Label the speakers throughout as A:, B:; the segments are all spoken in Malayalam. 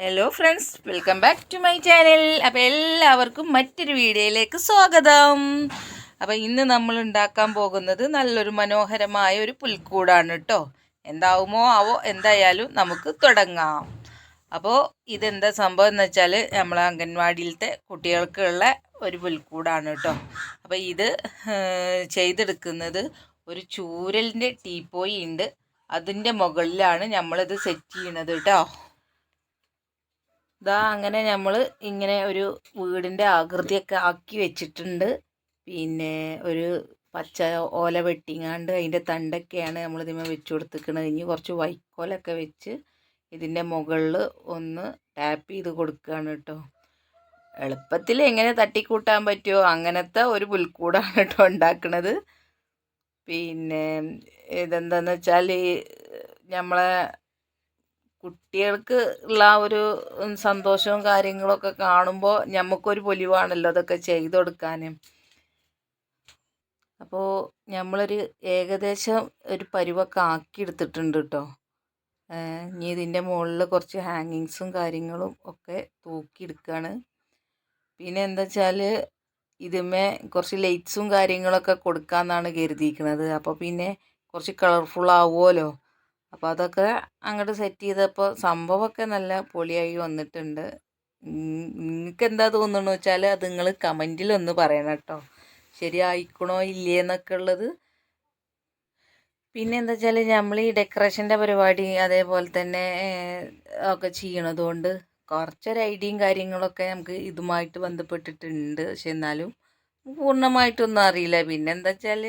A: Hello friends, welcome back to my channel. അപ്പോൾ എല്ലാവർക്കും മറ്റൊരു വീഡിയോയിലേക്ക് സ്വാഗതം. അപ്പോൾ ഇന്ന് നമ്മൾ ഉണ്ടാക്കാൻ പോകുന്നത് നല്ലൊരു മനോഹരമായ ഒരു പുൽക്കൂടാണ് കേട്ടോ. എന്താവുമോ ആവോ, എന്തായാലും നമുക്ക് തുടങ്ങാം. അപ്പോൾ ഇതെന്താ സംഭവം എന്ന് വെച്ചാൽ നമ്മളെ അംഗൻവാടിയിലത്തെ കുട്ടികൾക്കുള്ള ഒരു പുൽക്കൂടാണ് കേട്ടോ. അപ്പോൾ ഇത് ചെയ്തെടുക്കുന്നത് ഒരു ചൂരലിൻ്റെ ടീപ്പോയി ഉണ്ട്, അതിൻ്റെ മുകളിലാണ് നമ്മളിത് സെറ്റ് ചെയ്യണത് കേട്ടോ. ഇതാ അങ്ങനെ നമ്മൾ ഇങ്ങനെ ഒരു വീടിൻ്റെ ആകൃതിയൊക്കെ ആക്കി വെച്ചിട്ടുണ്ട്. പിന്നെ ഒരു പച്ച ഓല വെട്ടിങ്ങാണ്ട് അതിൻ്റെ തണ്ടൊക്കെയാണ് നമ്മൾ ഇതിന്മേൽ വെച്ച് കൊടുത്തിരിക്കുന്നത്. ഇനി കുറച്ച് വൈക്കോലൊക്കെ വെച്ച് ഇതിൻ്റെ മുകളിൽ ഒന്ന് ടാപ്പ് ചെയ്ത് കൊടുക്കുകയാണ് കേട്ടോ. എളുപ്പത്തിൽ എങ്ങനെ തട്ടിക്കൂട്ടാൻ പറ്റുമോ അങ്ങനത്തെ ഒരു പുൽക്കൂടാണ് കേട്ടോ ഉണ്ടാക്കുന്നത്. പിന്നെ ഇതെന്താണെന്ന് വെച്ചാൽ നമ്മളെ കുട്ടികൾക്ക് ഉള്ള ആ ഒരു സന്തോഷവും കാര്യങ്ങളൊക്കെ കാണുമ്പോൾ നമുക്കൊരു പൊലിവാണല്ലോ അതൊക്കെ ചെയ്ത് കൊടുക്കാനും. അപ്പോൾ നമ്മളൊരു ഏകദേശം ഒരു പരുവൊക്കെ ആക്കി എടുത്തിട്ടുണ്ട് കേട്ടോ. ഇനി ഇതിൻ്റെ മുകളിൽ കുറച്ച് ഹാങ്ങിങ്സും കാര്യങ്ങളും ഒക്കെ തൂക്കിയെടുക്കുകയാണ്. പിന്നെ എന്താ വെച്ചാൽ ഇതിന്മേ കുറച്ച് ലൈറ്റ്സും കാര്യങ്ങളൊക്കെ കൊടുക്കാമെന്നാണ് കരുതിയിരിക്കുന്നത്. അപ്പോൾ പിന്നെ കുറച്ച് കളർഫുൾ ആവുമല്ലോ. അപ്പോൾ അതൊക്കെ അങ്ങോട്ട് സെറ്റ് ചെയ്തപ്പോൾ സംഭവമൊക്കെ നല്ല പൊളിയായി വന്നിട്ടുണ്ട്. നിങ്ങൾക്ക് എന്താ തോന്നുന്നു വെച്ചാൽ അത് നിങ്ങൾ കമൻറ്റിലൊന്ന് പറയണം കേട്ടോ, ശരിയായിക്കണോ ഇല്ലേ എന്നൊക്കെ ഉള്ളത്. പിന്നെ എന്താ വെച്ചാൽ നമ്മൾ ഈ ഡെക്കറേഷൻ്റെ പരിപാടി അതേപോലെ തന്നെ ഒക്കെ ചെയ്യണത് കൊണ്ട് കുറച്ചൊരു ഐഡിയയും കാര്യങ്ങളൊക്കെ നമുക്ക് ഇതുമായിട്ട് ബന്ധപ്പെട്ടിട്ടുണ്ട്. പക്ഷെ എന്നാലും പൂർണ്ണമായിട്ടൊന്നും അറിയില്ല. പിന്നെ എന്താ വെച്ചാൽ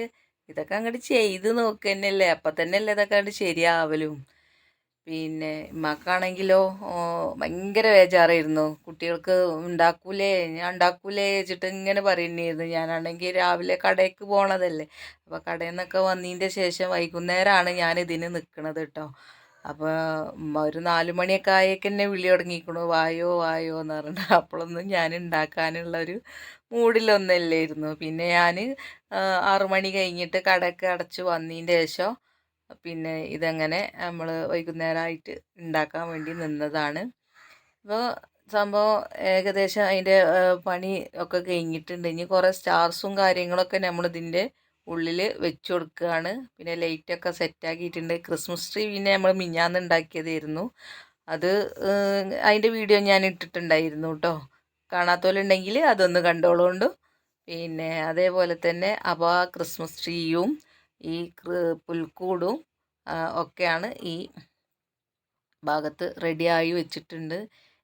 A: ഇതൊക്കെ അങ്ങോട്ട് ചെയ്ത് നോക്കുക തന്നെയല്ലേ, അപ്പം തന്നെയല്ലേ ഇതൊക്കെ അങ്ങോട്ട് ശരിയാവലും. പിന്നെ ഉമ്മാക്കാണെങ്കിലോ ഭയങ്കര ബേജാറായിരുന്നു. കുട്ടികൾക്ക് ഉണ്ടാക്കൂലേ ഞാൻ ഉണ്ടാക്കൂലേ വെച്ചിട്ട് ഇങ്ങനെ പറയുന്നതായിരുന്നു. ഞാനാണെങ്കിൽ രാവിലെ കടയ്ക്ക് പോണതല്ലേ, അപ്പോൾ കടയിൽ നിന്നൊക്കെ വന്നതിൻ്റെ ശേഷം വൈകുന്നേരമാണ് ഞാൻ ഇതിന് നിൽക്കണത് കേട്ടോ. അപ്പോൾ ഒരു 4 മണിയൊക്കെ ആയേക്കെന്നെ വിളി തുടങ്ങിയിരിക്കണു, വായോ വായോ എന്ന് പറഞ്ഞിട്ട്. അപ്പോഴൊന്നും ഞാൻ ഉണ്ടാക്കാനുള്ളൊരു മൂഡിലൊന്നല്ലായിരുന്നു. പിന്നെ ഞാൻ 6 മണി കഴിഞ്ഞിട്ട് കടയൊക്കെ അടച്ച് വന്നതിൻ്റെ ശേഷം പിന്നെ ഇതങ്ങനെ നമ്മൾ വൈകുന്നേരമായിട്ട് ഉണ്ടാക്കാൻ വേണ്ടി നിന്നതാണ്. അപ്പോൾ സംഭവം ഏകദേശം അതിൻ്റെ പണി ഒക്കെ കഴിഞ്ഞിട്ടുണ്ട്. ഇനി കുറേ സ്റ്റാർസും കാര്യങ്ങളൊക്കെ നമ്മളിതിൻ്റെ ഉള്ളിൽ വെച്ച് കൊടുക്കുകയാണ്. പിന്നെ ലൈറ്റൊക്കെ സെറ്റാക്കിയിട്ടുണ്ട്. ക്രിസ്മസ് ട്രീ പിന്നെ നമ്മൾ മിഞ്ഞാന്ന് ഉണ്ടാക്കിയതായിരുന്നു. അത് അതിൻ്റെ വീഡിയോ ഞാൻ ഇട്ടിട്ടുണ്ടായിരുന്നു കേട്ടോ. കാണാത്തവരുണ്ടെങ്കിൽ അതൊന്ന് കണ്ടോളുകൊണ്ട്. പിന്നെ അതേപോലെ തന്നെ അപ്പോൾ ആ ക്രിസ്മസ് ട്രീയും ഈ പുൽക്കൂടും ഒക്കെയാണ് ഈ ഭാഗത്ത് റെഡിയായി വെച്ചിട്ടുണ്ട്.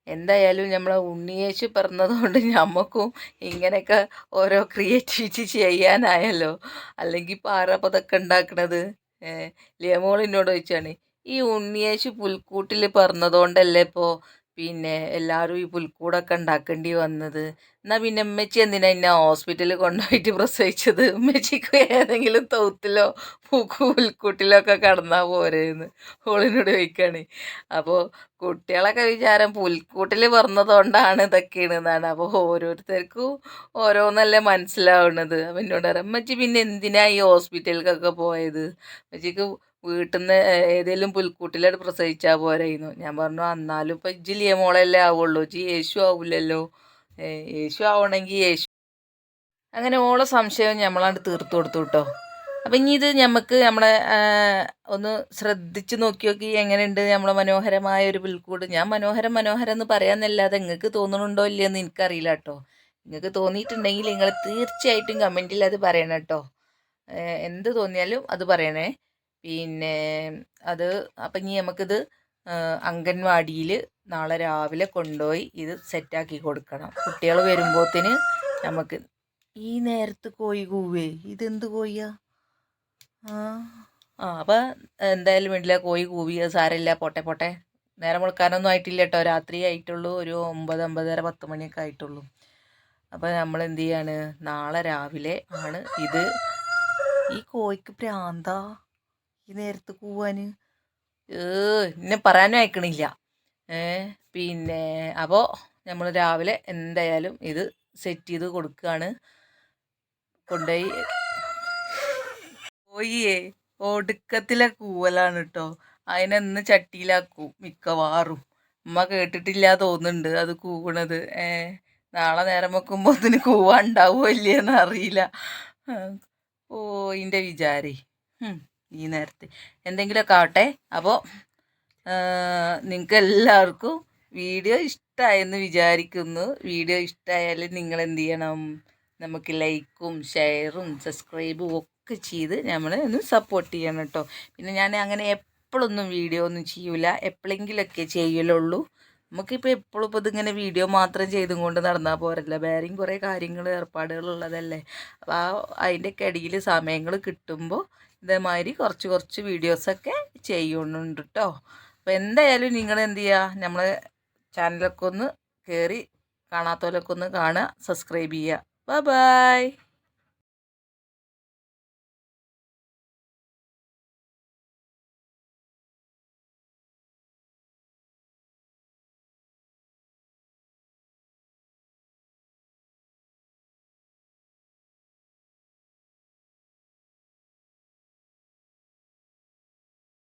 A: എന്തായാലും നമ്മളെ ഉണ്ണിയേശു പിറന്നതുകൊണ്ട് നമുക്കും ഇങ്ങനെയൊക്കെ ഓരോ ക്രിയേറ്റിവിറ്റി ചെയ്യാനായല്ലോ. അല്ലെങ്കിൽ ഇപ്പോൾ ആരാ അപ്പോൾ ഇതൊക്കെ ഉണ്ടാക്കണത്? ലിയമോൾ എന്നോട് ചോദിച്ചാണ്, ഈ ഉണ്ണിയേശു പുൽക്കൂട്ടിൽ പിറന്നതുകൊണ്ടല്ലേ ഇപ്പോൾ പിന്നെ എല്ലാവരും ഈ പുൽക്കൂടൊക്കെ ഉണ്ടാക്കേണ്ടി വന്നത്. എന്നാൽ പിന്നെ ഉമ്മച്ചി എന്തിനാ എന്നെ ഹോസ്പിറ്റലിൽ കൊണ്ടുപോയിട്ട് പ്രസവിച്ചത്? ഉമ്മച്ചിക്ക് ഏതെങ്കിലും തൗത്തിലോ പുൽക്കൂട്ടിലോ ഒക്കെ കടന്നാൽ പോരെയെന്ന് ഓളിനോട് ചോദിക്കുകയാണ്. അപ്പോൾ കുട്ടികളൊക്കെ വിചാരം പുൽക്കൂട്ടിൽ പിറന്നതുകൊണ്ടാണ് ഇതൊക്കെയാണെന്നാണ്. അപ്പോൾ ഓരോരുത്തർക്കും ഓരോന്നല്ലേ മനസ്സിലാവുന്നത്. അപ്പം എന്നോട് പറയാം, ഉമ്മച്ചി പിന്നെ എന്തിനാ ഈ ഹോസ്പിറ്റലിലേക്കൊക്കെ പോയത്? ഉമ്മച്ചിക്ക് വീട്ടിൽ നിന്ന് ഏതെങ്കിലും പുൽക്കൂട്ടിലായിട്ട് പ്രസവിച്ചാൽ പോരായിരുന്നു. ഞാൻ പറഞ്ഞു, എന്നാലും ഇപ്പം ഇജ്ജ് ലിയമോളല്ലേ ആവുള്ളൂ, ഇജ്ജ് യേശു ആവില്ലല്ലോ. യേശു ആവണമെങ്കിൽ യേശു. അങ്ങനെ ഓളെ സംശയം നമ്മളാണ്ട് തീർത്തു കൊടുത്തു കേട്ടോ. അപ്പം ഇനി ഇത് നമുക്ക് നമ്മളെ ഒന്ന് ശ്രദ്ധിച്ച് നോക്കി എങ്ങനെയുണ്ട് നമ്മളെ മനോഹരമായ ഒരു പുൽക്കൂട്. ഞാൻ മനോഹരം മനോഹരം എന്ന് പറയാമെന്നല്ലാതെ നിങ്ങൾക്ക് തോന്നുന്നുണ്ടോ ഇല്ലയെന്ന് എനിക്കറിയില്ല കേട്ടോ. നിങ്ങൾക്ക് തോന്നിയിട്ടുണ്ടെങ്കിൽ നിങ്ങൾ തീർച്ചയായിട്ടും കമൻറ്റിൽ അത് പറയണം കേട്ടോ. എന്ത് തോന്നിയാലും അത് പറയണേ. പിന്നെ അത് അപ്പം ഇനി നമുക്കിത് അംഗൻവാടിയിൽ നാളെ രാവിലെ കൊണ്ടുപോയി ഇത് സെറ്റാക്കി കൊടുക്കണം. കുട്ടികൾ വരുമ്പോഴത്തേന് നമുക്ക്. ഈ നേരത്ത് കോഴി കൂവേ, ഇതെന്ത് കോഴിയാ? അപ്പം എന്തായാലും വേണ്ടില്ല, കോഴി കൂവി, അത് സാരമില്ല, പോട്ടെ പോട്ടെ. നേരം വെളുക്കാനൊന്നും ആയിട്ടില്ല കേട്ടോ, രാത്രി ആയിട്ടുള്ളൂ. ഒരു 9, 9:30, 10 മണിയൊക്കെ ആയിട്ടുള്ളൂ. അപ്പോൾ നമ്മൾ എന്ത് ചെയ്യാണ്, നാളെ രാവിലെ ആണ് ഇത്. ഈ കോഴിക്ക് പ്രാന്താ ഈ നേരത്ത് കൂവാൻ, എന്നെ പറയാനും അയക്കണില്ല. പിന്നെ അപ്പോൾ നമ്മൾ രാവിലെ എന്തായാലും ഇത് സെറ്റ് ചെയ്ത് കൊടുക്കുകയാണ്. കൊണ്ടുപോയി കോഴിയെ ഒടുക്കത്തിലെ കൂവലാണ് കേട്ടോ. അതിനെന്ന് ചട്ടിയിലാക്കും മിക്കവാറും. ഉമ്മ കേട്ടിട്ടില്ല തോന്നുന്നുണ്ട് അത് കൂവണത്. നാളെ നേരം വെക്കുമ്പോൾ അതിന് കൂവാണ്ടാവുമോ ഇല്ലയെന്ന് അറിയില്ല. ഓ ഇതിൻ്റെ വിചാരി ഈ നേരത്തെ എന്തെങ്കിലുമൊക്കെ ആവട്ടെ. അപ്പോൾ നിങ്ങൾക്ക് എല്ലാവർക്കും വീഡിയോ ഇഷ്ടമായെന്ന് വിചാരിക്കുന്നു. വീഡിയോ ഇഷ്ടമായാൽ നിങ്ങൾ എന്ത് ചെയ്യണം, നമുക്ക് ലൈക്കും ഷെയറും സബ്സ്ക്രൈബും ഒക്കെ ചെയ്ത് നമ്മൾ ഒന്ന് സപ്പോർട്ട് ചെയ്യണം കേട്ടോ. പിന്നെ ഞാൻ അങ്ങനെ എപ്പോഴൊന്നും വീഡിയോ ഒന്നും ചെയ്യൂല, എപ്പോഴെങ്കിലൊക്കെ ചെയ്യലുള്ളൂ. നമുക്കിപ്പോൾ എപ്പോഴും ഇപ്പോൾ ഇതിങ്ങനെ വീഡിയോ മാത്രം ചെയ്തും കൊണ്ട് നടന്നാൽ പോരല്ല, വേറെയും കുറേ കാര്യങ്ങൾ ഏർപ്പാടുകളുള്ളതല്ലേ. അപ്പോൾ അതിൻ്റെയൊക്കെ ഇടയിൽ സമയങ്ങൾ കിട്ടുമ്പോൾ ഇതേമാതിരി കുറച്ച് കുറച്ച് വീഡിയോസൊക്കെ ചെയ്യുന്നുണ്ട് കേട്ടോ. അപ്പോൾ എന്തായാലും നിങ്ങൾ എന്ത് ചെയ്യുക, നമ്മളെ ചാനലൊക്കെ ഒന്ന് കയറി കാണാത്തവരൊക്കെ ഒന്ന് കാണുക, സബ്സ്ക്രൈബ് ചെയ്യുക. Bye bye.